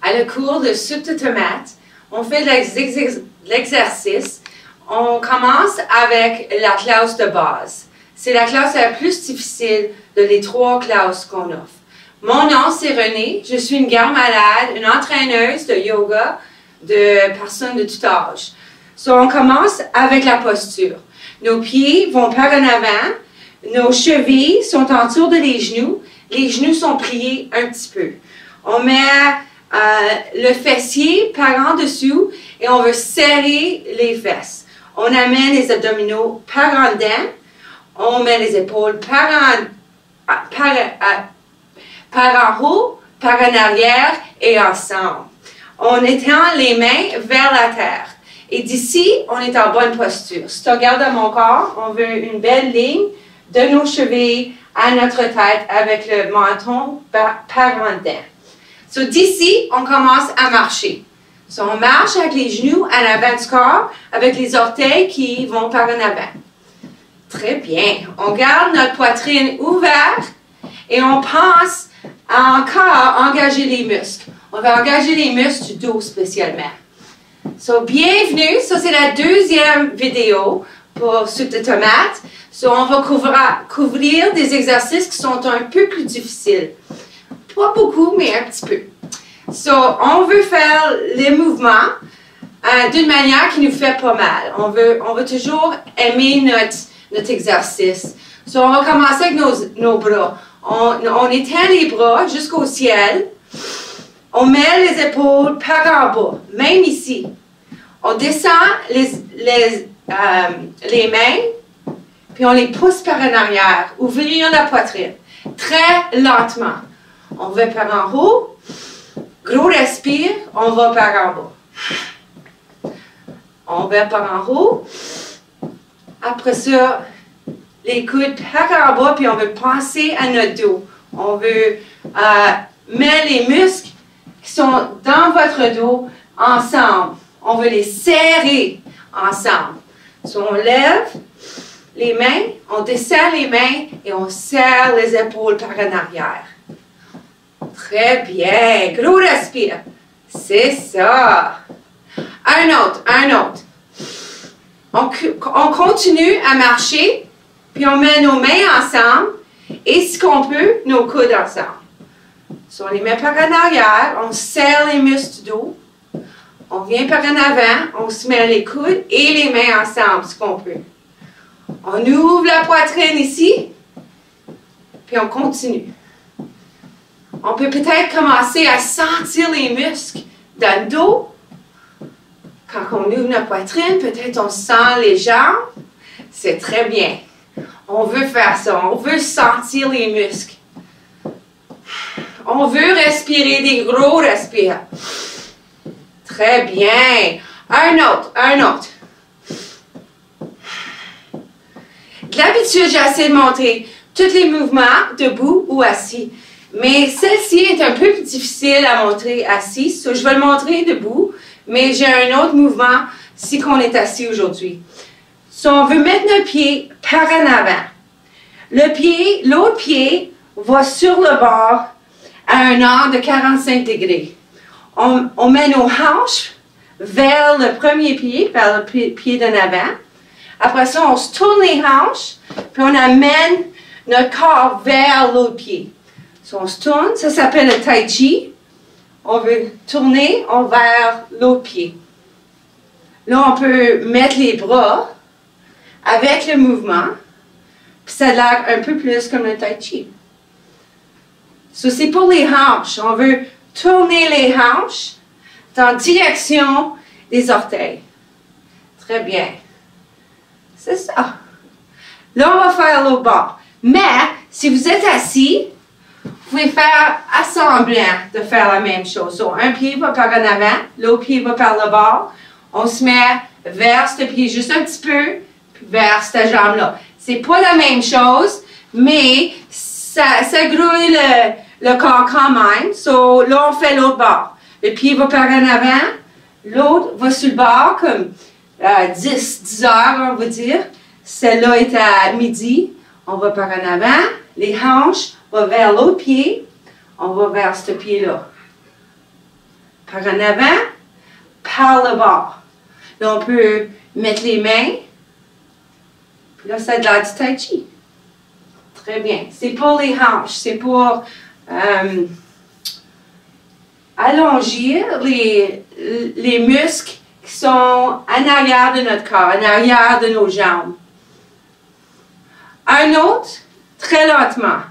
À le cours de soupe de tomate, on fait de l'exercice. On commence avec la classe de base. C'est la classe la plus difficile de les 3 classes qu'on offre. Mon nom, c'est Renée. Je suis une garde-malade, une entraîneuse de yoga de personnes de tout âge. On commence avec la posture. Nos pieds vont par en avant. Nos chevilles sont en dessous de les genoux. Les genoux sont pliés un petit peu. On met le fessier par en dessous et on veut serrer les fesses. On amène les abdominaux par en dedans. On met les épaules par en haut, par en arrière et ensemble. On étend les mains vers la terre. Et d'ici, on est en bonne posture. Si tu regardes à mon corps, on veut une belle ligne de nos chevilles à notre tête avec le menton par en dedans. D'ici, on commence à marcher. On marche avec les genoux en avant du corps, avec les orteils qui vont par en avant. Très bien. On garde notre poitrine ouverte et on pense à encore engager les muscles. On va engager les muscles du dos spécialement. Bienvenue. Ça, c'est la deuxième vidéo pour soupe de tomate. On va couvrir des exercices qui sont un peu plus difficiles. Pas beaucoup, mais un petit peu. On veut faire les mouvements d'une manière qui nous fait pas mal. On veut toujours aimer notre exercice. On va commencer avec nos bras. On étend les bras jusqu'au ciel. On met les épaules par en bas, même ici. On descend les mains, puis on les pousse par en arrière. Ouvrir la poitrine. Très lentement. On va par en haut. Gros respire, on va par en bas. On va par en haut. Après ça, les coudes par en bas, puis on veut penser à notre dos. On veut mettre les muscles qui sont dans votre dos ensemble. On veut les serrer ensemble. On lève les mains, on descend les mains et on serre les épaules par en arrière. Très bien. Gros respire. C'est ça. Un autre. On continue à marcher, puis on met nos mains ensemble et si on peut, nos coudes ensemble. On les met par en arrière, on serre les muscles du dos, on vient par en avant, on se met les coudes et les mains ensemble, si on peut. On ouvre la poitrine ici, puis on continue. On peut peut-être commencer à sentir les muscles dans le dos. Quand on ouvre notre poitrine, peut-être on sent les jambes. C'est très bien. On veut faire ça. On veut sentir les muscles. On veut respirer des gros respires. Très bien. Un autre. D'habitude, j'essaie de montrer tous les mouvements debout ou assis. Mais celle-ci est un peu plus difficile à montrer assise. Je vais le montrer debout, mais j'ai un autre mouvement si on est assis aujourd'hui. On veut mettre nos pieds par en avant. L'autre pied va sur le bord à un angle de 45 degrés. On met nos hanches vers le premier pied, vers le pied d'en avant. Après ça, on se tourne les hanches, puis on amène notre corps vers l'autre pied. On se tourne, ça s'appelle le tai chi. On veut tourner vers l'autre pied. Là, on peut mettre les bras avec le mouvement, puis ça a l'air un peu plus comme le tai chi. C'est pour les hanches. On veut tourner les hanches dans la direction des orteils. Très bien. C'est ça. Là, on va faire l'autre bord. Mais, si vous êtes assis, vous pouvez faire assemblant de faire la même chose. Un pied va par en avant, l'autre pied va par le bord. On se met vers ce pied juste un petit peu, puis vers cette jambe-là. C'est pas la même chose, mais ça grouille le corps quand même. Là, on fait l'autre bord. Le pied va par en avant, l'autre va sur le bord, comme 10 heures, on va dire. Celle-là est à midi. On va par en avant. Les hanches vont vers l'autre pied. On va vers ce pied-là. par en avant, par le bord. Là, on peut mettre les mains. Puis là, ça a l'air du tai chi. Très bien. C'est pour les hanches. C'est pour allonger les muscles qui sont en arrière de notre corps, en arrière de nos jambes. Un autre, très lentement.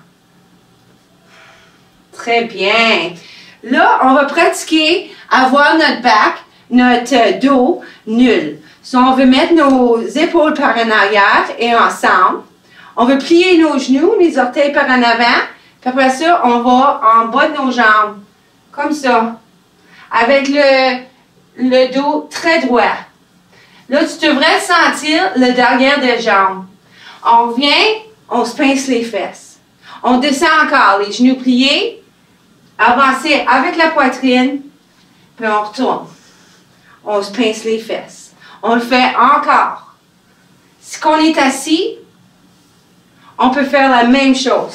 Très bien. Là, on va pratiquer avoir notre back, notre dos nul. So, on veut mettre nos épaules par en arrière et ensemble. On veut plier nos genoux, les orteils par en avant. Puis après ça, on va en bas de nos jambes. Comme ça. Avec le dos très droit. Là, tu devrais sentir le derrière des jambes. On revient, on se pince les fesses. On descend encore, les genoux pliés. Avancer avec la poitrine. Puis on retourne. On se pince les fesses. On le fait encore. Si on est assis, on peut faire la même chose.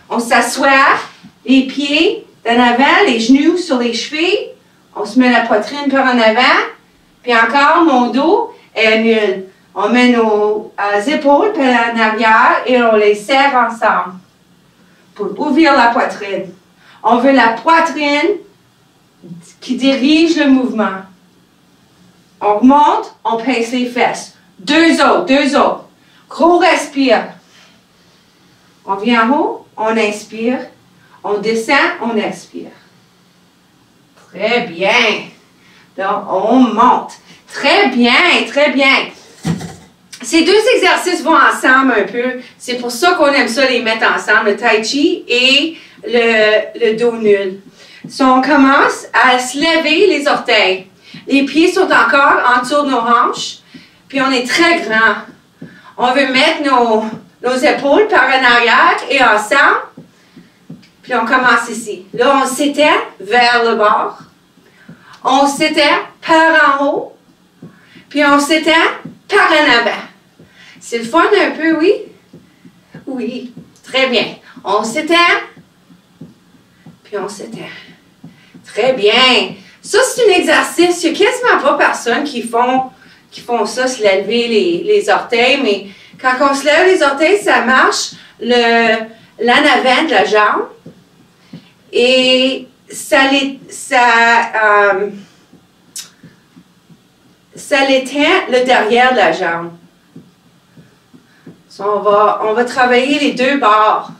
On s'assoit, les pieds d'en avant, les genoux sur les chevilles. On se met la poitrine par en avant. Puis encore, mon dos est nul. On met nos épaules par en arrière et on les serre ensemble pour ouvrir la poitrine. On veut la poitrine qui dirige le mouvement. On remonte, on pince les fesses. Deux autres. Gros respire. On vient en haut, on inspire. On descend, on expire. Très bien. Donc, on monte. Très bien, très bien. Ces deux exercices vont ensemble un peu. C'est pour ça qu'on aime ça les mettre ensemble, le tai chi et le dos nul. So, on commence à se lever les orteils. Les pieds sont encore en dessous de nos hanches. Puis on est très grand. On veut mettre nos épaules par en arrière et ensemble. Puis on commence ici. Là, on s'étend vers le bord. On s'étend par en haut. Puis on s'étend par en avant. C'est le fun un peu, oui? Oui, très bien. On s'étend. Puis on s'étend. Très bien. Ça, c'est un exercice. Il n'y a quasiment pas personne qui font ça, se lever les orteils. Mais quand on se lève les orteils, ça marche l'en avant de la jambe. Et ça l'étend le derrière de la jambe. So, on va travailler les deux bords.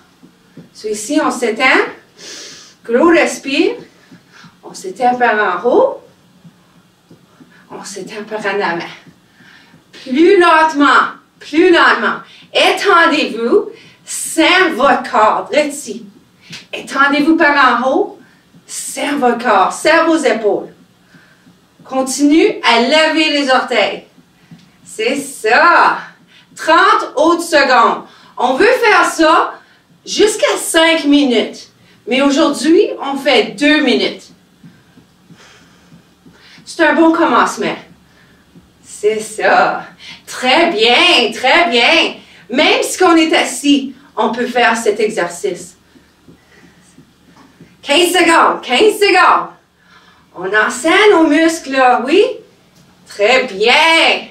So, ici, on s'étend. Gros respire. On s'étend par en haut. On s'étend par en avant. Plus lentement. Plus lentement. Étendez-vous sans votre corps. Là, ici. Étendez-vous par en haut. Serre votre corps. Serre vos épaules. Continue à lever les orteils. C'est ça. 30 autres secondes. On veut faire ça jusqu'à 5 minutes. Mais aujourd'hui, on fait 2 minutes. C'est un bon commencement. C'est ça. Très bien, très bien. Même si on est assis, on peut faire cet exercice. 15 secondes, 15 secondes. On enseigne nos muscles, là, oui? Très bien.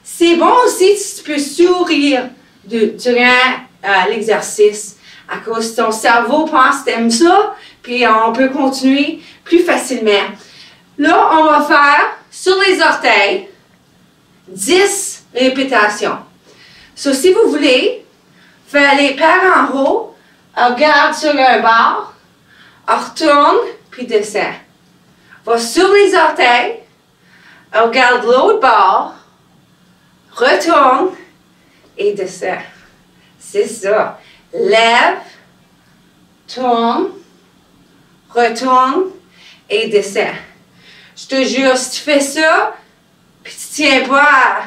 C'est bon aussi si tu peux sourire durant l'exercice. À cause que ton cerveau pense que tu aimes ça, puis on peut continuer plus facilement. Là, on va faire sur les orteils 10 répétitions. So, si vous voulez, faire les par en haut, regarde sur un bord, retourne, puis descend. Va sur les orteils, regarde l'autre bord, retourne et descend. C'est ça. Lève, tourne, retourne et descend. Je te jure, si tu fais ça, puis tu ne tiens pas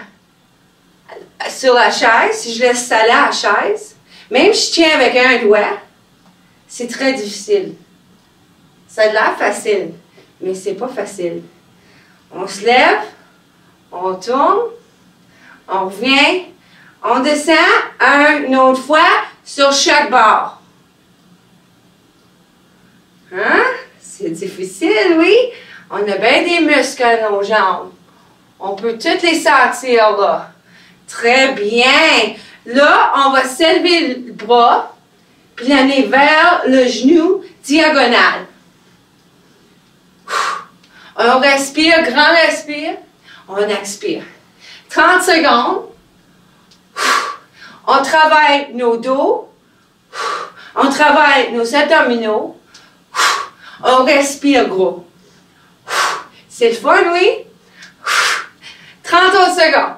sur la chaise, si je laisse ça là à la chaise, même si je tiens avec un doigt, c'est très difficile. Ça a l'air facile, mais c'est pas facile. On se lève, on tourne, on revient, on descend une autre fois sur chaque bord. Hein? C'est difficile, oui. On a bien des muscles à nos jambes. On peut toutes les sentir, là. Très bien. Là, on va s'élever le bras, puis l'amener vers le genou diagonal. On respire, grand respire. On expire. 30 secondes. On travaille nos dos. On travaille nos abdominaux. On respire gros. C'est le fun, oui? 30 autres secondes.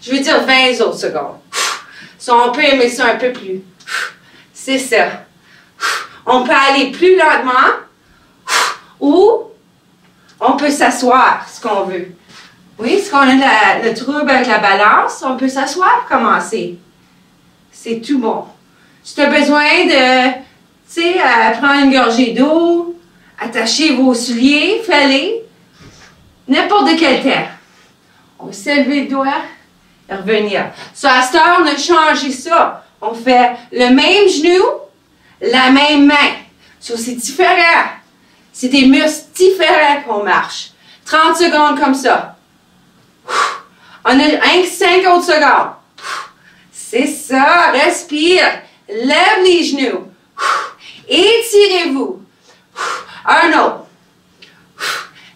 Je veux dire 20 autres secondes. So, on peut aimer ça un peu plus. C'est ça. On peut aller plus lentement ou on peut s'asseoir, ce qu'on veut. Oui, si on a le trouble avec la balance, on peut s'asseoir, commencer. C'est tout bon. Si tu as besoin de, tu sais, prendre une gorgée d'eau, attacher vos souliers, fais-les. N'importe quel temps. On va s'élever le doigt et revenir. So, à cette heure, on a changé ça. On fait le même genou, la même main. So, c'est différent. C'est des muscles différents qu'on marche. 30 secondes comme ça. On a 5 autres secondes. C'est ça. Respire. Lève les genoux. Étirez-vous. Un autre.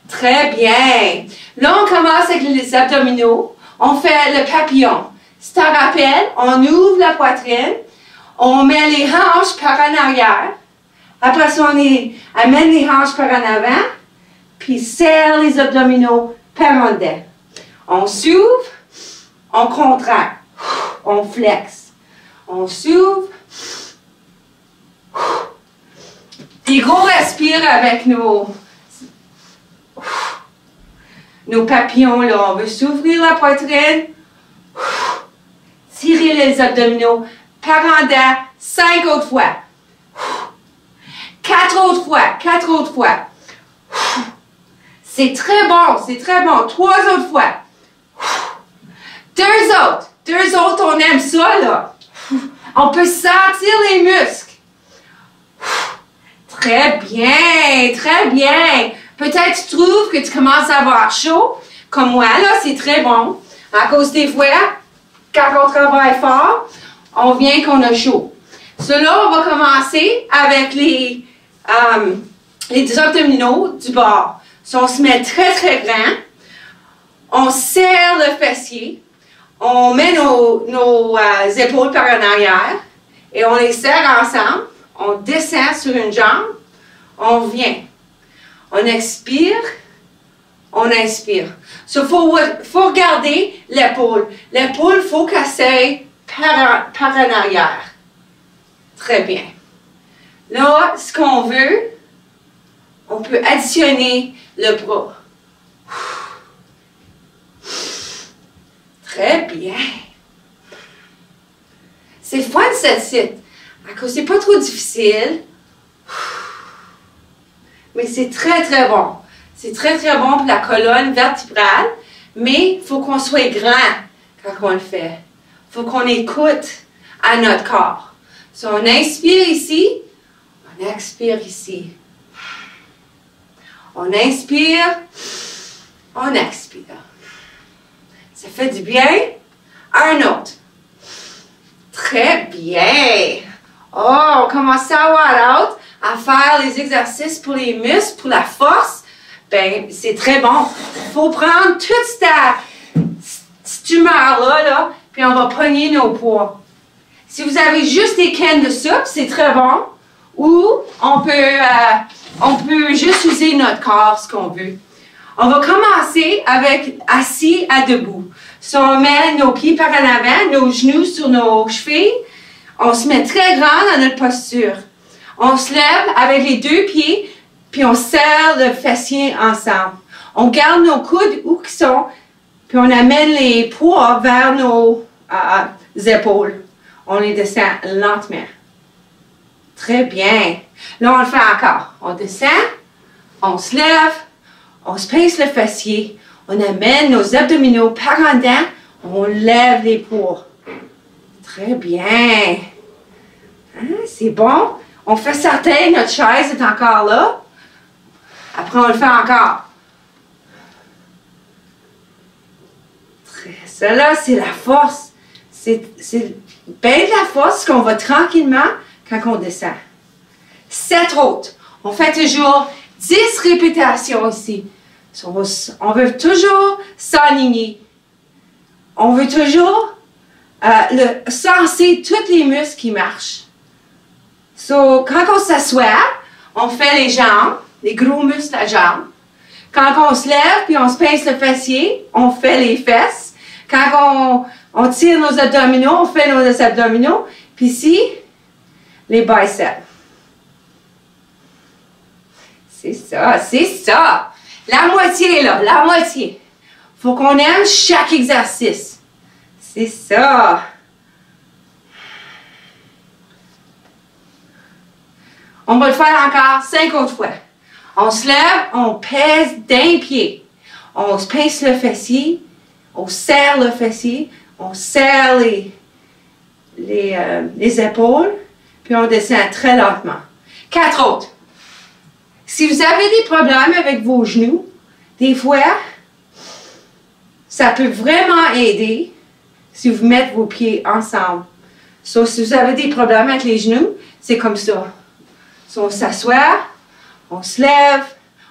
Très bien. Là, on commence avec les abdominaux. On fait le papillon. Si tu te rappelles, on ouvre la poitrine. On met les hanches par en arrière. Après ça, on amène les hanches par en avant. Puis serre les abdominaux par en dedans. On s'ouvre. On contracte. On flexe. On s'ouvre. Puis gros respire avec nos papillons, là. On veut s'ouvrir la poitrine. Tirer les abdominaux par en dedans. 5 autres fois. 4 autres fois. 4 autres fois. C'est très bon. C'est très bon. 3 autres fois. 2 autres. 2 autres, on aime ça, là. On peut sentir les muscles. Très bien. Très bien. Peut-être tu trouves que tu commences à avoir chaud. Comme moi, là, c'est très bon. À cause des fois, quand on travaille fort, on vient qu'on a chaud. Cela, on va commencer avec les abdominaux du bord. Si on se met très, très grand, on serre le fessier, on met nos épaules par en arrière et on les serre ensemble. On descend sur une jambe, on vient. On expire, on inspire. Il faut regarder l'épaule. L'épaule, il faut qu'elle s'aille par en arrière. Très bien. Là, ce qu'on veut, on peut additionner le bras. Très bien. C'est fun cette site. C'est pas trop difficile. Mais c'est très, très bon. C'est très, très bon pour la colonne vertébrale. Mais il faut qu'on soit grand quand on le fait. Il faut qu'on écoute à notre corps. Si on inspire ici, on expire ici. On inspire, on expire. Ça fait du bien. Un autre. Très bien. Oh, on commence à avoir hâte à faire les exercices pour les muscles, pour la force. Ben, c'est très bon. Il faut prendre toute cette humeur-là, là, puis on va pogner nos poids. Si vous avez juste des cannes de soupe, c'est très bon. Ou on peut juste user notre corps, ce qu'on veut. On va commencer avec assis à debout. Si on met nos pieds par en avant, nos genoux sur nos chevilles, on se met très grand dans notre posture. On se lève avec les 2 pieds, puis on serre le fessier ensemble. On garde nos coudes où qu'ils sont, puis on amène les poids vers nos épaules. On les descend lentement. Très bien. Là, on le fait encore. On descend, on se lève, on se pince le fessier, on amène nos abdominaux par en dedans, on lève les poids. Très bien. Hein, c'est bon. On fait certain que notre chaise est encore là. Après, on le fait encore. Ça là, c'est la force. C'est bien de la force qu'on va tranquillement quand on descend. 7 autres. On fait toujours 10 répétitions ici. On veut toujours s'aligner. On veut toujours senser tous les muscles qui marchent. So, quand on s'assoit, on fait les jambes, les gros muscles à jambes. Quand on se lève puis on se pince le fessier, on fait les fesses. Quand on tire nos abdominaux, on fait nos abdominaux. Puis ici, les biceps. C'est ça, c'est ça. La moitié, là, la moitié. Faut qu'on aime chaque exercice. C'est ça. On va le faire encore 5 autres fois. On se lève, on pèse d'un pied. On se pince le fessier, on serre le fessier, on serre les épaules, puis on descend très lentement. 4 autres. Si vous avez des problèmes avec vos genoux, des fois, ça peut vraiment aider si vous mettez vos pieds ensemble. So, si vous avez des problèmes avec les genoux, c'est comme ça. So, on s'assoit, on se lève,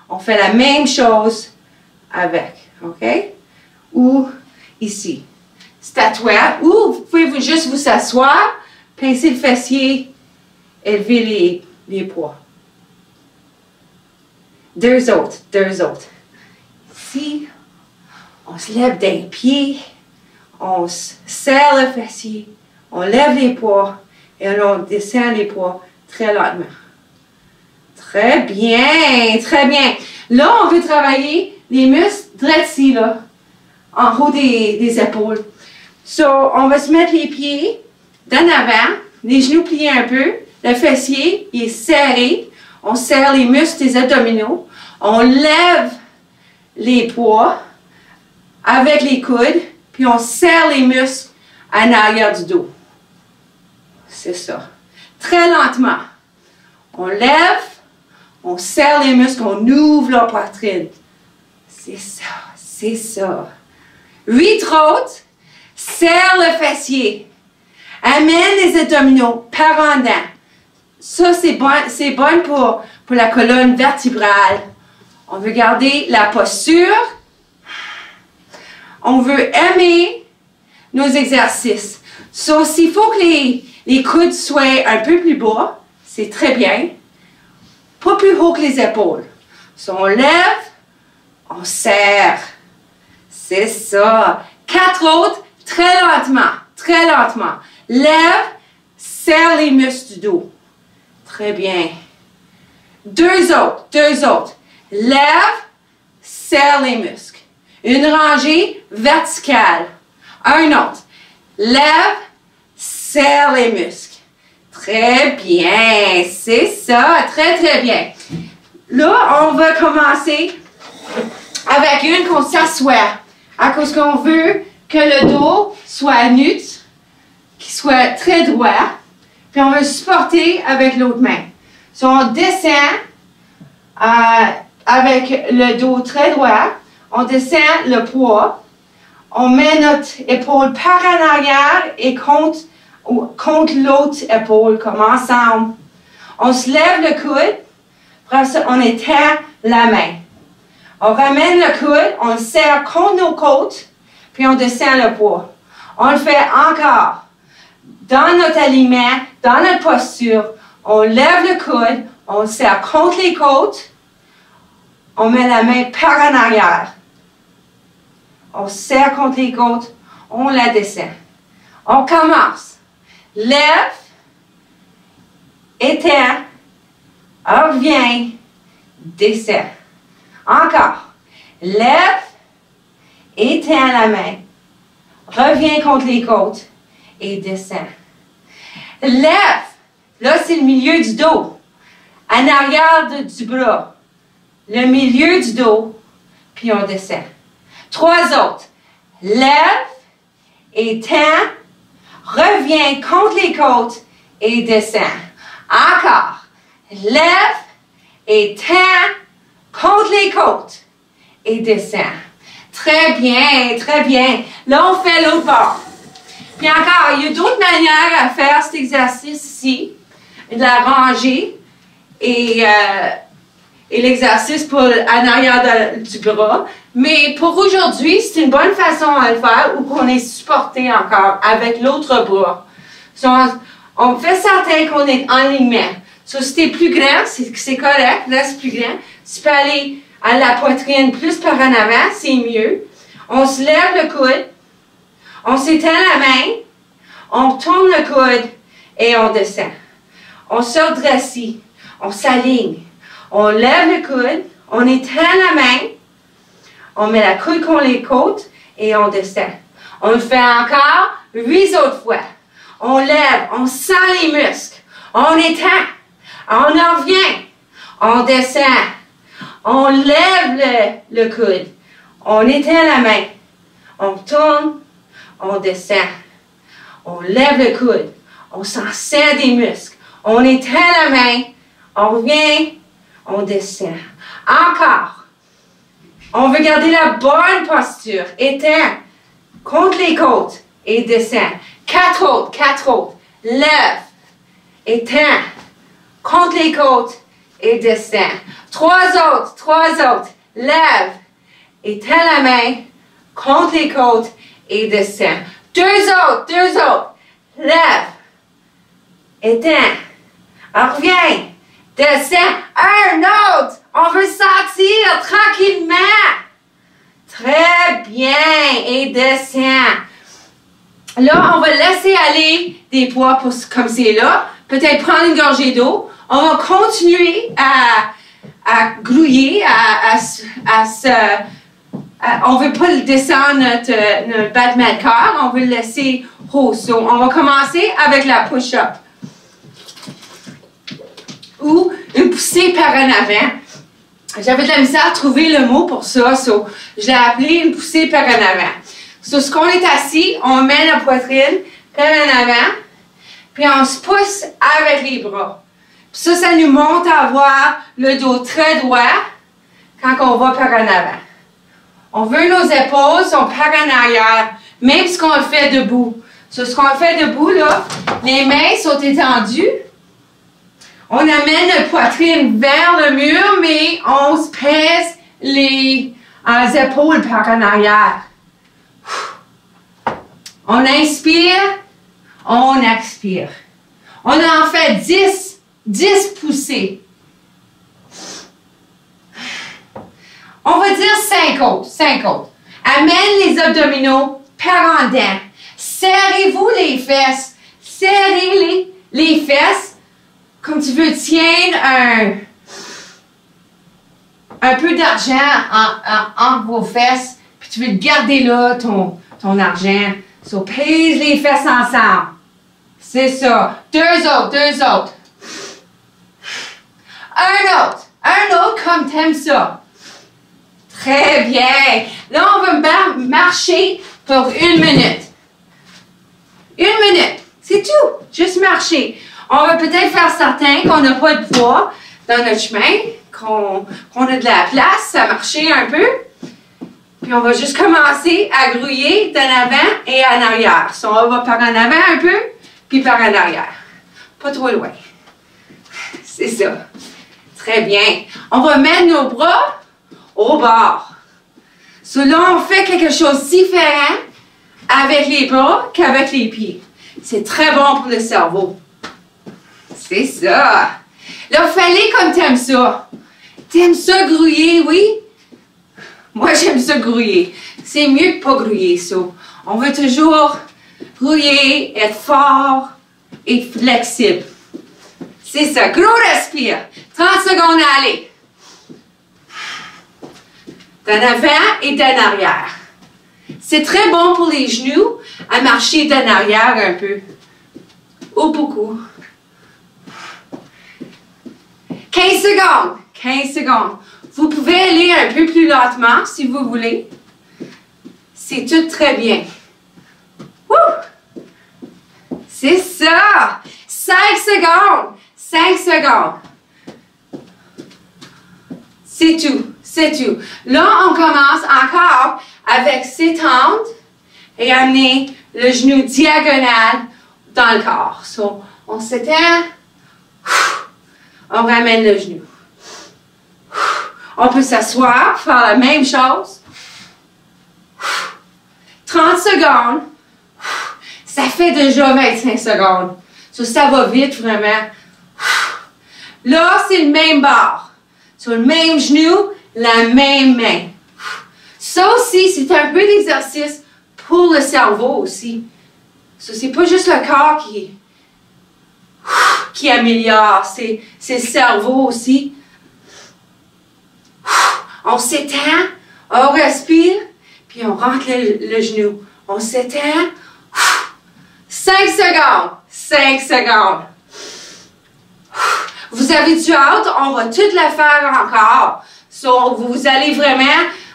on fait la même chose avec, OK? Ou ici. C'est à toi. Ou vous pouvez juste vous asseoir, pincer le fessier, élever les poids. 2 autres, 2 autres. Ici, on se lève d'un pied, on serre le fessier, on lève les poids et on descend les poids très lentement. Très bien, très bien. Là, on veut travailler les muscles droits ici, là, en haut des épaules. So, on va se mettre les pieds d'en avant, les genoux pliés un peu, le fessier il est serré, on serre les muscles des abdominaux, on lève les poids avec les coudes, puis on serre les muscles en arrière du dos. C'est ça. Très lentement. On lève, on serre les muscles, on ouvre la poitrine. C'est ça, c'est ça. 8 autres, serre le fessier. Amène les abdominaux par en dedans. Ça, c'est bon pour la colonne vertébrale. On veut garder la posture. On veut aimer nos exercices. So, s'il faut que les coudes soient un peu plus bas, c'est très bien. Pas plus haut que les épaules. So, on lève, on serre. C'est ça. 4 autres, très lentement, très lentement. Lève, serre les muscles du dos. Très bien. 2 autres, 2 autres. Lève, serre les muscles. Une rangée verticale. Un autre. Lève, serre les muscles. Très bien. C'est ça. Très, très bien. Là, on va commencer avec une qu'on s'assoit. À cause qu'on veut que le dos soit neutre, qu'il soit très droit. Puis on veut supporter avec l'autre main. So, on descend avec le dos très droit. On descend le poids. On met notre épaule par en arrière et contre l'autre épaule, comme ensemble. On se lève le coude. Après ça, on étend la main. On ramène le coude, on le serre contre nos côtes, puis on descend le poids. On le fait encore. Dans notre alignement, dans notre posture, on lève le coude, on le serre contre les côtes, on met la main par en arrière. On serre contre les côtes, on la descend. On commence. Lève, étend, revient, descend. Encore. Lève, étend la main, revient contre les côtes et descend. Lève. Là, c'est le milieu du dos. En arrière du bras. Le milieu du dos. Puis on descend. 3 autres. Lève, étend, revient contre les côtes et descend. Encore. Lève, étend, contre les côtes et descend. Très bien, très bien. Là, on fait l'autre bord. Puis encore, il y a d'autres manières à faire cet exercice ici. De la rangée et l'exercice en arrière du bras. Mais pour aujourd'hui, c'est une bonne façon à le faire où on est supporté encore avec l'autre bras. So, on fait certain qu'on est en alignement. So, si t'es plus grand, c'est correct, reste plus grand. Tu peux aller à la poitrine plus par en avant, c'est mieux. On se lève le coude, on s'étend la main, on tourne le coude et on descend. On se redresse, on s'aligne, on lève le coude, on étend la main, on met la coude contre les côtes et on descend. On le fait encore 8 autres fois. On lève, on sent les muscles, on étend, on en revient, on descend, on lève le coude, on étend la main, on tourne, on descend, on lève le coude, on s'en serre des muscles. On étend la main, on revient, on descend. Encore. On veut garder la bonne posture. Étend, contre les côtes et descend. 4 autres. Lève, étend, contre les côtes et descend. 3 autres. Lève, étend la main, contre les côtes et descend. 2 autres. Lève, étend. On revient, descend, un autre, on veut sortir tranquillement. Très bien, et descend. Là, on va laisser aller des poids comme c'est là, peut-être prendre une gorgée d'eau. On va continuer à grouiller, on veut pas descendre notre battement de cœur, on veut le laisser haut. So, on va commencer avec la push-up. Ou une poussée par en avant. J'avais de la misère à trouver le mot pour ça, so, je l'ai appelé une poussée par en avant. So, ce qu'on est assis, on met la poitrine par en avant, puis on se pousse avec les bras. Puis ça nous montre à avoir le dos très droit quand on va par en avant. On veut nos épaules sont par en arrière, même ce qu'on le fait debout. So, ce qu'on fait debout, là, les mains sont étendues. On amène notre poitrine vers le mur, mais on se pèse les épaules par en arrière. On inspire, on expire. On en fait 10 poussées. On va dire 5 autres. Amène les abdominaux par en dedans. Serrez-vous les fesses. Serrez les fesses. Comme tu veux, tiens un peu d'argent entre vos fesses, puis tu veux garder là, ton argent. So, pèse les fesses ensemble. C'est ça. 2 autres. Un autre comme t'aimes ça. Très bien. Là, on va marcher pour 1 minute. 1 minute. C'est tout. Juste marcher. On va peut-être faire certain qu'on n'a pas de poids dans notre chemin, qu'on a de la place à marcher un peu. Puis on va juste commencer à grouiller d'en avant et en arrière. So, on va par en avant un peu, puis par en arrière. Pas trop loin. C'est ça. Très bien. On va mettre nos bras au bord. So, là, on fait quelque chose de différent avec les bras qu'avec les pieds. C'est très bon pour le cerveau. C'est ça. Là, fais-les comme t'aimes ça. T'aimes ça grouiller, oui? Moi, j'aime ça grouiller. C'est mieux que pas grouiller, ça. On veut toujours grouiller, être fort et flexible. C'est ça. Gros respire. 30 secondes à aller. D'en avant et d'en arrière. C'est très bon pour les genoux à marcher d'en arrière un peu. Ou beaucoup. 15 secondes. 15 secondes. Vous pouvez aller un peu plus lentement si vous voulez. C'est tout très bien. Wouh! C'est ça! 5 secondes. 5 secondes. C'est tout, c'est tout. Là, on commence encore avec s'étendre et amener le genou diagonal dans le corps. So, on s'étend, on ramène le genou. On peut s'asseoir, faire la même chose. 30 secondes. Ça fait déjà 25 secondes. So, ça va vite, vraiment. Là, c'est le même bord. Sur le même genou, la même main. Ça aussi, c'est un peu d'exercice pour le cerveau aussi. So, c'est pas juste le corps qui améliore, c'est le cerveau aussi. On s'étend, on respire, puis on rentre le genou. On s'étend. 5 secondes. 5 secondes. Vous avez du hâte, on va tout le faire encore. So, vous allez vraiment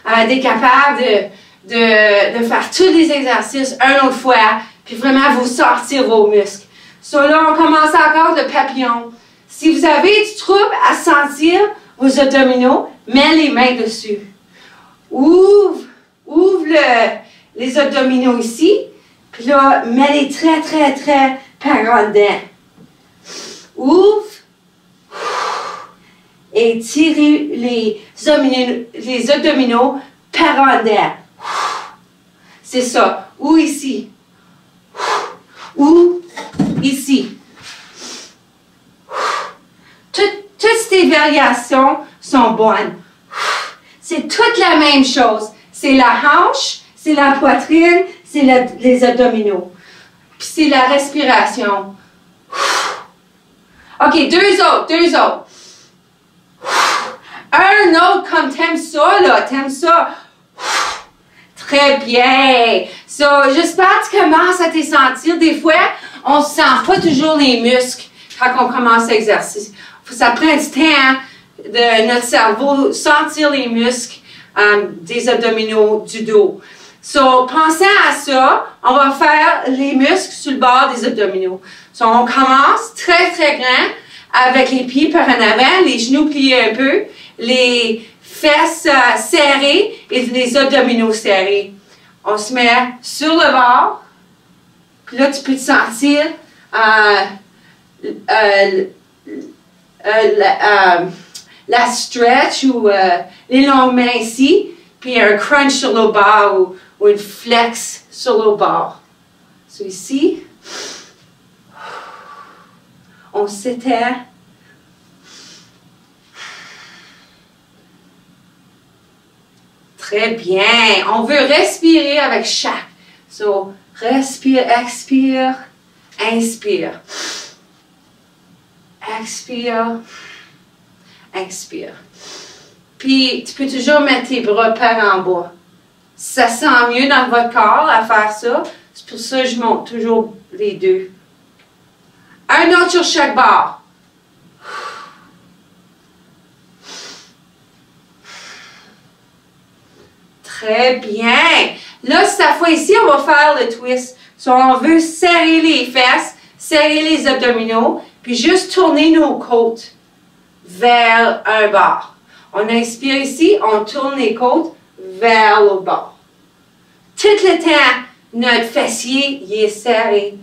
être capable de faire tous les exercices une autre fois, puis vraiment vous sortir vos muscles. So, là, on commence encore le papillon. Si vous avez du trouble à sentir vos abdominaux, mets les mains dessus. Ouvre les abdominaux ici, puis là, mets-les très, très, très par en dedans. Ouvre. Et tirez les abdominaux par en dedans. C'est ça. Ou ici. Ou ici. Toutes ces variations sont bonnes. C'est toute la même chose. C'est la hanche, c'est la poitrine, c'est les abdominaux. Puis c'est la respiration. OK, deux autres. Un autre comme t'aimes ça, là. T'aimes ça. Très bien. So, j'espère que tu commences à te sentir. Des fois, on ne sent pas toujours les muscles quand on commence l'exercice. Ça prend du temps de notre cerveau sentir les muscles des abdominaux du dos. So, pensant à ça, on va faire les muscles sur le bord des abdominaux. So, on commence très, très grand avec les pieds par en avant, les genoux pliés un peu, les fesses serrées et les abdominaux serrés. On se met sur le bord. Puis là, tu peux te sentir la stretch ou les longues mains ici, puis un crunch sur le bord ou une flex sur le bord. So ici, on s'étend. Très bien. On veut respirer avec chaque. So, respire, expire, inspire. Expire, expire. Puis, tu peux toujours mettre tes bras par en bas. Ça sent mieux dans votre corps à faire ça. C'est pour ça que je monte toujours les deux. Un autre sur chaque bord. Très bien. Là, cette fois ici, on va faire le twist. So, on veut serrer les fesses, serrer les abdominaux, puis juste tourner nos côtes vers un bord. On inspire ici, on tourne les côtes vers l'autre bord. Tout le temps, notre fessier il est serré.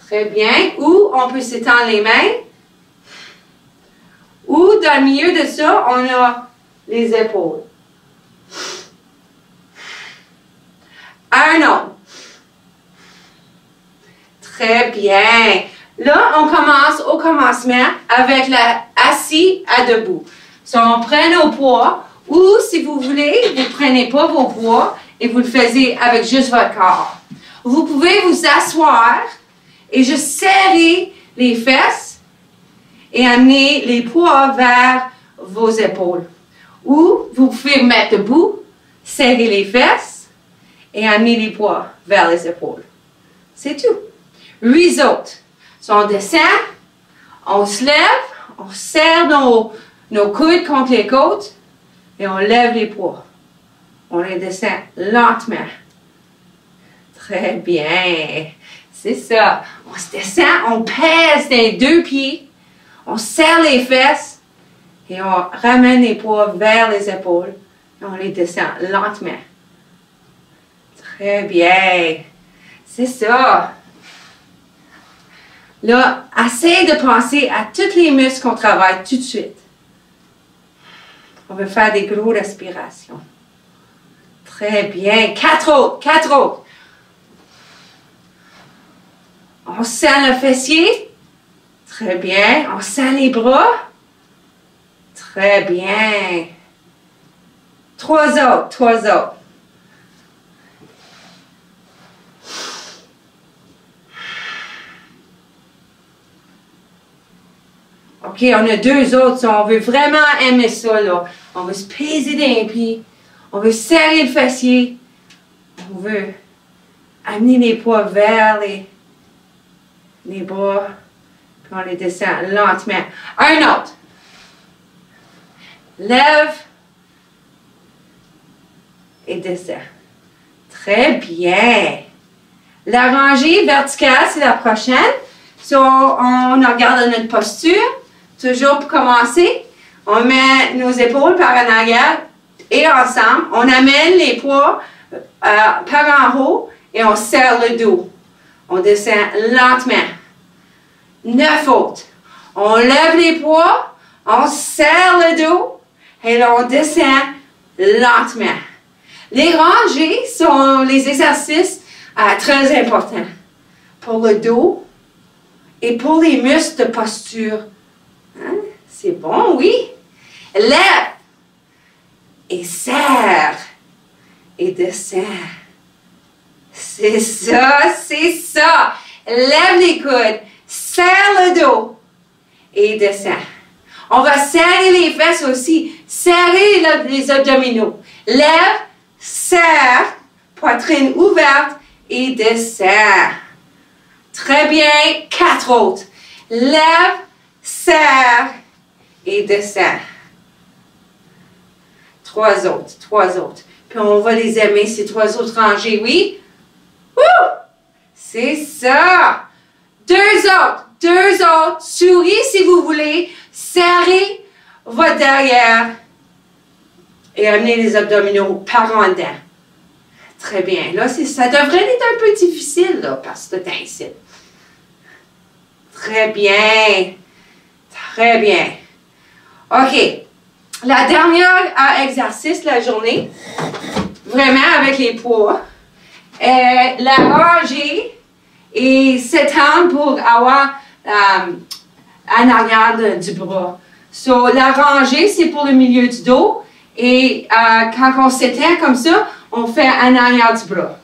Très bien. Ou on peut s'étendre les mains. Ou dans le milieu de ça, on a les épaules. Un autre. Très bien. Là, on commence au commencement avec la assis à debout. So, on prend nos poids, ou si vous voulez, vous ne prenez pas vos poids et vous le faites avec juste votre corps. Vous pouvez vous asseoir et juste serrer les fesses et amener les poids vers vos épaules. Ou vous pouvez vous mettre debout, serrer les fesses et amener les poids vers les épaules. C'est tout. 8 autres. So, on descend, on se lève, on serre nos coudes contre les côtes et on lève les poids. On les descend lentement. Très bien. C'est ça. On se descend, on pèse les deux pieds, on serre les fesses et on ramène les poids vers les épaules et on les descend lentement. Très bien. C'est ça. Là, essaye de penser à tous les muscles qu'on travaille tout de suite. On va faire des grosses respirations. Très bien. 4 autres. 4 autres. On sent le fessier. Très bien. On sent les bras. Très bien. 3 autres. 3 autres. OK, on a 2 autres. On veut vraiment aimer ça, là. On veut se peser d'un pied. On veut serrer le fessier. On veut amener les poids vers les bras. Puis on les descend lentement. Un autre. Lève. Et descend. Très bien. La rangée verticale, c'est la prochaine. So, on regarde notre posture. Toujours pour commencer, on met nos épaules par en arrière et ensemble. On amène les poids par en haut et on serre le dos. On descend lentement. 9 autres. On lève les poids, on serre le dos et là on descend lentement. Les rangées sont les exercices très importants pour le dos et pour les muscles de posture. Hein? C'est bon, oui. Lève et serre et descend. C'est ça, c'est ça. Lève les coudes, serre le dos et descend. On va serrer les fesses aussi. Serrer les abdominaux. Lève, serre, poitrine ouverte et descend. Très bien. 4 autres. Lève, serre et descend. 3 autres, 3 autres. Puis on va les aimer, ces 3 autres rangées, oui? Wouh! C'est ça! 2 autres, 2 autres. Souris si vous voulez. Serrez votre derrière et amenez les abdominaux par en dedans. Très bien. Là, ça devrait être un peu difficile, là, parce que c'est ainsi. Très bien. Très bien. OK. La dernière exercice de la journée, vraiment avec les poids, la rangée et s'étendre pour avoir en arrière du bras. So, la rangée, c'est pour le milieu du dos. Et quand on s'étend comme ça, on fait en arrière du bras.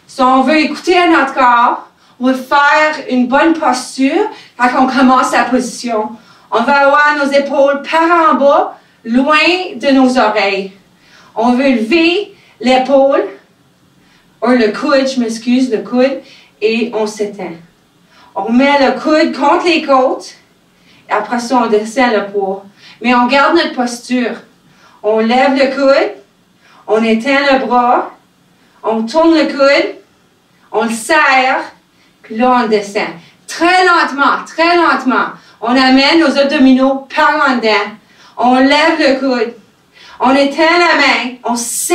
So, on veut écouter à notre corps. On veut faire une bonne posture quand on commence la position. On va avoir nos épaules par en bas, loin de nos oreilles. On veut lever l'épaule, ou le coude, je m'excuse, le coude, et on s'étend. On met le coude contre les côtes, et après ça, on descend le poids. Mais on garde notre posture. On lève le coude, on étend le bras, on tourne le coude, on le serre, puis là, on descend. Très lentement, très lentement. On amène nos abdominaux par en dedans. On lève le coude. On étend la main. On sent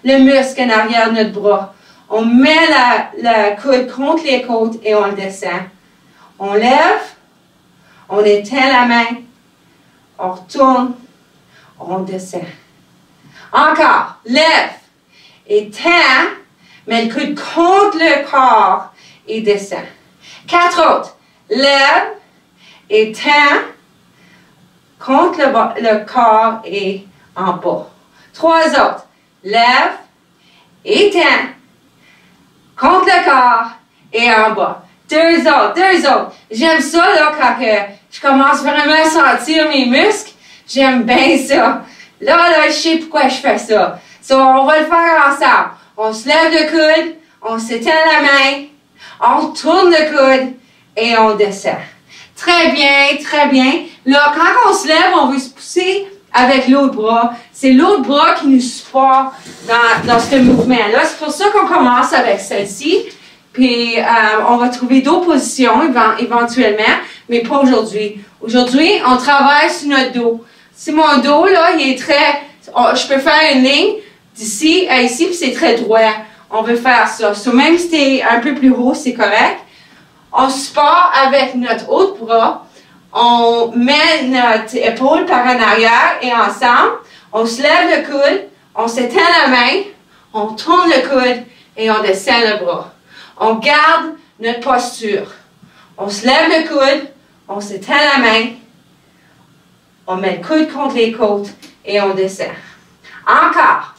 le muscle en arrière de notre bras. On met la coude contre les côtes et on le descend. On lève. On étend la main. On retourne. On descend. Encore. Lève. Étend. Mets le coude contre le corps et descend. 4 autres. Lève. Étend. Contre le corps et en bas. 3 autres. Lève. Étend. Contre le corps et en bas. 2 autres. 2 autres. J'aime ça là quand je commence vraiment à sentir mes muscles. J'aime bien ça. Là, je sais pourquoi je fais ça. So, on va le faire ensemble. On se lève le coude. On s'étend la main. On tourne le coude et on descend. Très bien, très bien. Là, quand on se lève, on veut se pousser avec l'autre bras. C'est l'autre bras qui nous supporte dans ce mouvement-là. C'est pour ça qu'on commence avec celle-ci. Puis, on va trouver d'autres positions éventuellement, mais pas aujourd'hui. Aujourd'hui, on travaille sur notre dos. Si mon dos, là, il est très... je peux faire une ligne d'ici à ici, puis c'est très droit. On veut faire ça. Même si c'est un peu plus haut, c'est correct. On support avec notre autre bras. On met notre épaule par en arrière et ensemble, on se lève le coude, on s'étend la main, on tourne le coude et on descend le bras. On garde notre posture. On se lève le coude, on s'étend la main, on met le coude contre les côtes et on descend. Encore.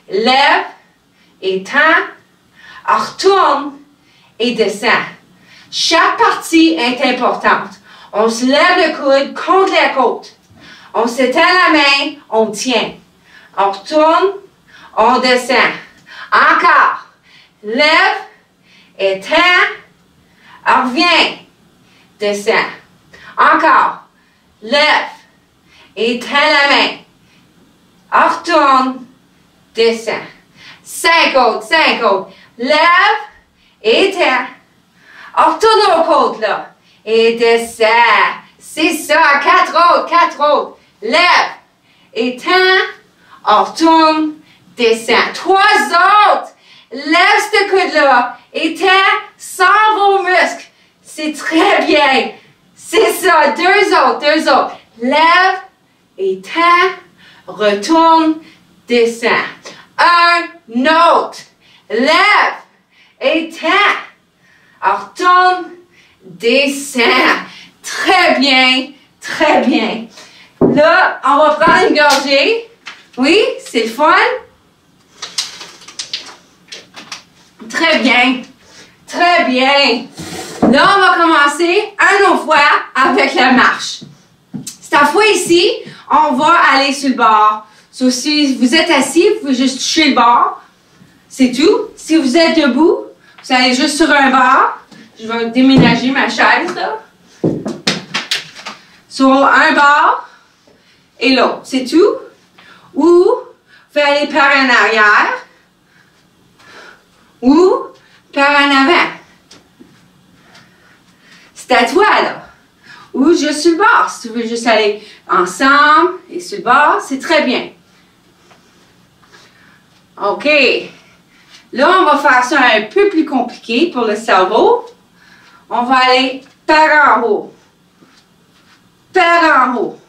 Lève et tend, retourne et descend. Chaque partie est importante. On se lève le coude contre la côte. On s'étend la main, on tient. On retourne, on descend. Encore. Lève, étend, revient, descend. Encore. Lève, étend la main. Retourne, descend. 5 autres, 5 autres. Lève, étend. Retourne aux côtes, là. Et descend. C'est ça. 4 autres, 4 autres. Lève. Étend. Retourne. Descend. 3 autres. Lève ce coude-là. Étend. Sans vos muscles. C'est très bien. C'est ça. 2 autres, 2 autres. Lève. Étend. Retourne. Descend. 1 autre. Lève. Étend. Retourne. Descend. Très bien. Très bien. Là, on va prendre une gorgée. Oui, c'est le fun. Très bien. Très bien. Là, on va commencer une autre fois avec la marche. Cette fois ici, on va aller sur le bord. So, si vous êtes assis, vous pouvez juste toucher le bord. C'est tout. Si vous êtes debout, vous allez juste sur un bord. Je vais déménager ma chaise, là. Sur un bord et l'autre. C'est tout. Ou, vous pouvez aller par en arrière. Ou, par en avant. C'est à toi, là. Ou juste sur le bord. Si tu veux juste aller ensemble et sur le bord, c'est très bien. OK. Là, on va faire ça un peu plus compliqué pour le cerveau. On va aller par en haut. Par en haut.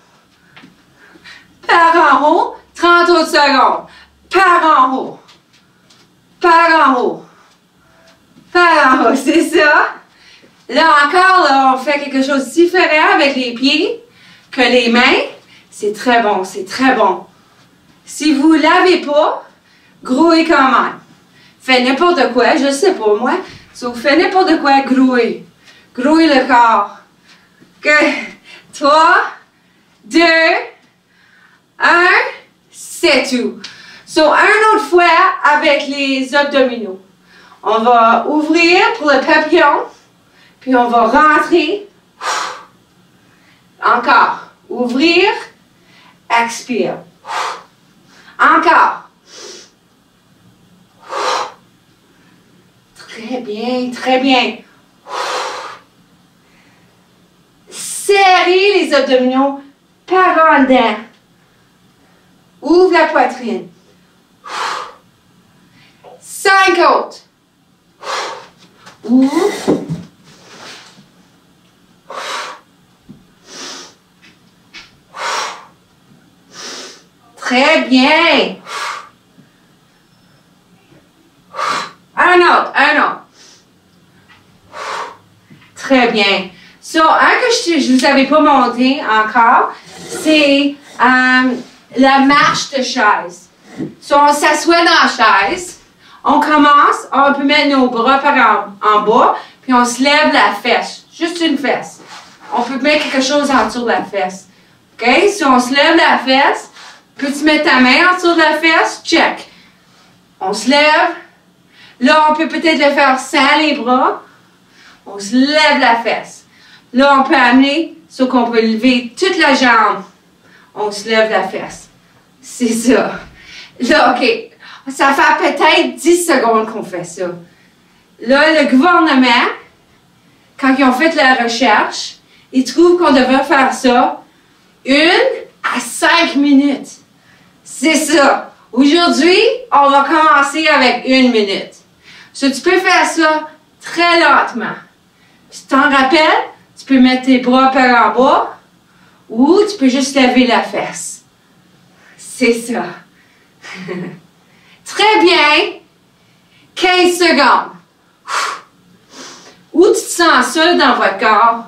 Par en haut. 30 autres secondes. Par en haut. Par en haut. Par en haut. C'est ça. Là encore, là, on fait quelque chose de différent avec les pieds que les mains. C'est très bon. C'est très bon. Si vous ne lavez pas, grouillez quand même. Faites n'importe quoi. Je ne sais pas, moi. Si vous faites n'importe quoi, grouillez. Grouillez le corps. 3, 2, 1, c'est tout. So, une autre fois avec les abdominaux. On va ouvrir pour le papillon, puis on va rentrer. Encore. Ouvrir, expire. Encore. Très bien, très bien. Serrez les abdominaux par en dedans. Ouvre la poitrine. 5 autres. Ouvre. Très bien. Un autre, un autre. Très bien. So, un que je ne vous avais pas montré encore, c'est la marche de chaise. So, on s'assoit dans la chaise. On commence, on peut mettre nos bras par en bas, puis on se lève la fesse. Juste une fesse. On peut mettre quelque chose en dessous de la fesse. OK? Si on se lève la fesse, peux-tu mettre ta main en dessous de la fesse? Check. On se lève. Là, on peut peut-être le faire sans les bras. On se lève la fesse. Là, on peut amener, sauf qu'on peut lever toute la jambe. On se lève la fesse. C'est ça. Là, OK. Ça fait peut-être 10 secondes qu'on fait ça. Là, le gouvernement, quand ils ont fait la recherche, ils trouvent qu'on devrait faire ça 1 à 5 minutes. C'est ça. Aujourd'hui, on va commencer avec 1 minute. So, tu peux faire ça très lentement. Si tu t'en rappelles, tu peux mettre tes bras par en bas ou tu peux juste lever la fesse. C'est ça. Très bien. 15 secondes. Où tu te sens ça dans votre corps?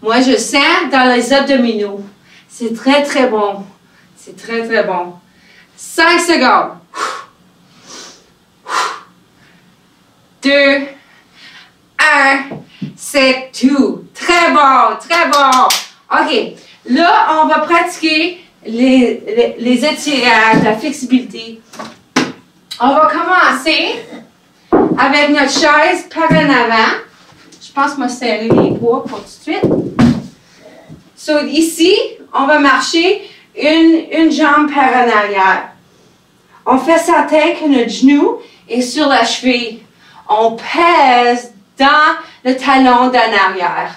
Moi, je sens dans les abdominaux. C'est très, très bon. C'est très, très bon. 5 secondes. 2, 1, c'est tout. Très bon, très bon. OK. Là, on va pratiquer les étirages, la flexibilité. On va commencer avec notre chaise par en avant. Je pense que je vais serrer les poids pour tout de suite. So, ici, on va marcher une jambe par en arrière. On fait certain que notre genou est sur la cheville. On pèse dans le talon d'en arrière.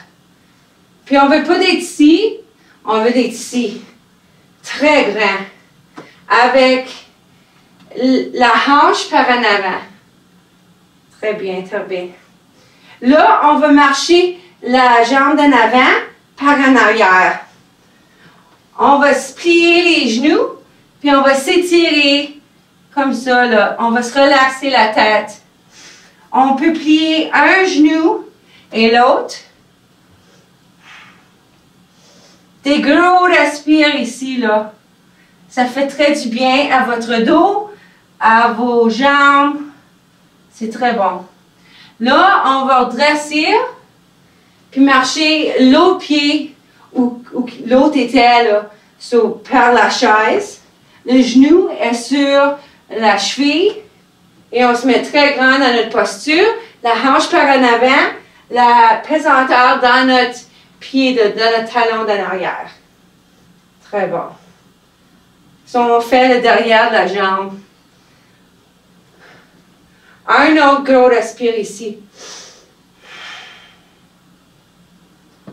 Puis on ne veut pas d'être ici, on veut d'être ici. Très grand. Avec la hanche par en avant. Très bien, très bien. Là, on va marcher la jambe d'en avant par en arrière. On va se plier les genoux, puis on va s'étirer comme ça, là. On va se relaxer la tête. On peut plier un genou et l'autre. Des gros respires ici, là. Ça fait très du bien à votre dos, à vos jambes. C'est très bon. Là, on va redresser, puis marcher l'autre pied où l'autre était, là, par la chaise. Le genou est sur la cheville et on se met très grand dans notre posture. La hanche par en avant, la pesanteur dans notre pied, dans notre talon d'en arrière. Très bon. Si on fait le derrière de la jambe. Un autre gros respire ici.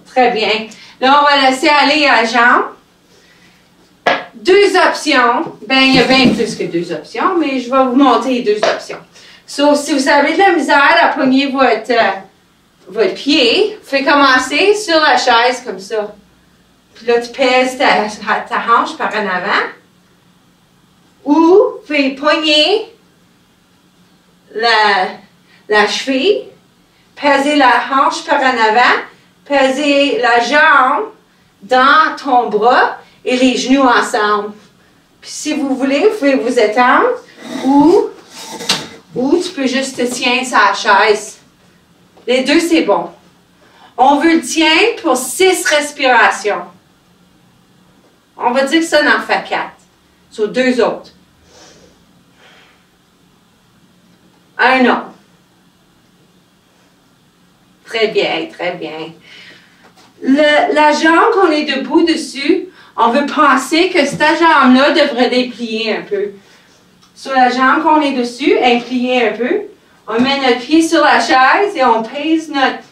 Très bien. Là, on va laisser aller à la jambe. 2 options. Ben, il y a bien plus que 2 options, mais je vais vous montrer les 2 options. So, si vous avez de la misère à pogner votre pied, faites commencer sur la chaise comme ça. Puis là, tu pèses ta hanche par en avant. Ou, fais pogner la cheville, pèser la hanche par en avant, pèser la jambe dans ton bras et les genoux ensemble. Puis si vous voulez, vous pouvez vous étendre ou tu peux juste te tenir sur la chaise. Les deux, c'est bon. On veut le tenir pour 6 respirations. On va dire que ça en fait 4. Sur 2 autres. Un autre. Très bien, très bien. La jambe qu'on est debout dessus, on veut penser que cette jambe-là devrait déplier un peu. Sur la jambe qu'on est dessus, elle plie un peu. On met notre pied sur la chaise et on pèse notre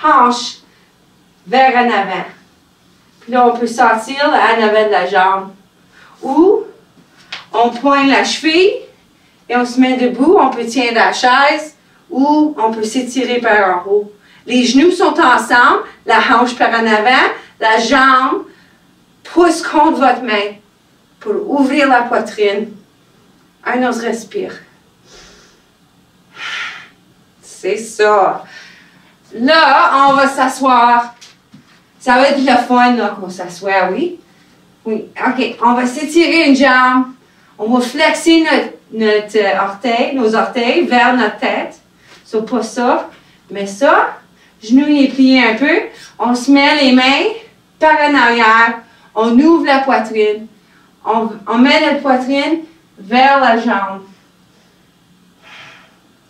hanche vers en avant. Puis là, on peut sortir en avant de la jambe. Ou on pointe la cheville et on se met debout. On peut tenir la chaise ou on peut s'étirer par en haut. Les genoux sont ensemble, la hanche par en avant, la jambe pousse contre votre main pour ouvrir la poitrine. Un autre respire. C'est ça. Là, on va s'asseoir. Ça va être le fun là, qu'on s'assoit, oui? Oui. OK. On va s'étirer une jambe. On va flexer nos orteils vers notre tête. So, pas ça, mais ça. Genou est plié un peu. On se met les mains par en arrière. On ouvre la poitrine. On met notre poitrine vers la jambe.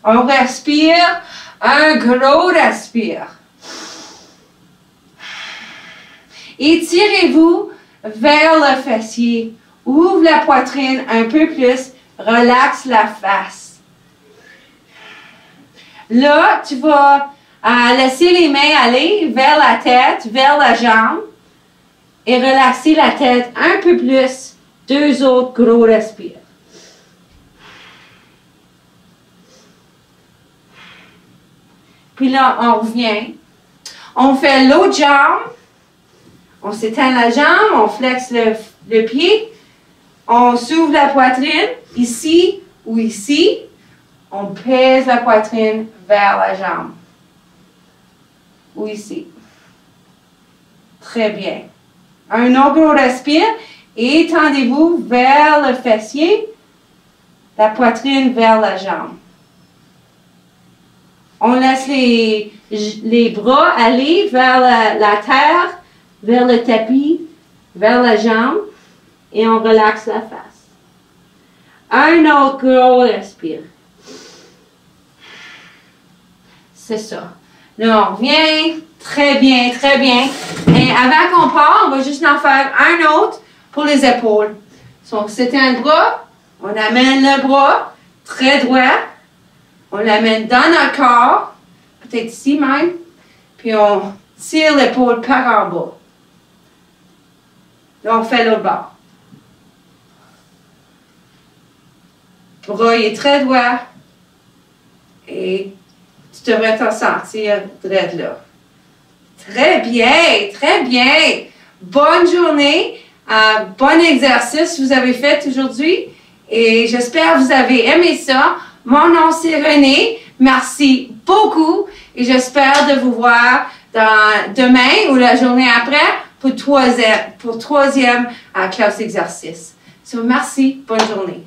On respire. Un gros respire. Étirez-vous vers le fessier. Ouvre la poitrine un peu plus. Relaxe la face. Là, tu vas laisser les mains aller vers la tête, vers la jambe et relaxer la tête un peu plus. 2 autres gros respires. Puis là, on revient. On fait l'autre jambe. On s'étend la jambe, on flexe le pied. On s'ouvre la poitrine, ici ou ici. On pèse la poitrine vers la jambe. Ou ici. Très bien. Un autre gros respire. Et étendez-vous vers le fessier, la poitrine vers la jambe. On laisse les bras aller vers la terre, vers le tapis, vers la jambe, et on relaxe la face. Un autre gros respire. C'est ça. Là, on revient. Très bien, très bien. Et avant qu'on part, on va juste en faire un autre pour les épaules. Donc, c'était un bras. On amène le bras très droit. On l'amène dans notre corps. Peut-être ici même. Puis on tire l'épaule par en bas. Là, on fait l'autre bord. Le bras il est très droit. Et tu devrais t'en sentir droit là. Très bien, très bien. Bonne journée, bon exercice que vous avez fait aujourd'hui et j'espère que vous avez aimé ça. Mon nom c'est Renée, merci beaucoup et j'espère de vous voir demain ou la journée après pour troisième classe d'exercice. So, merci, bonne journée.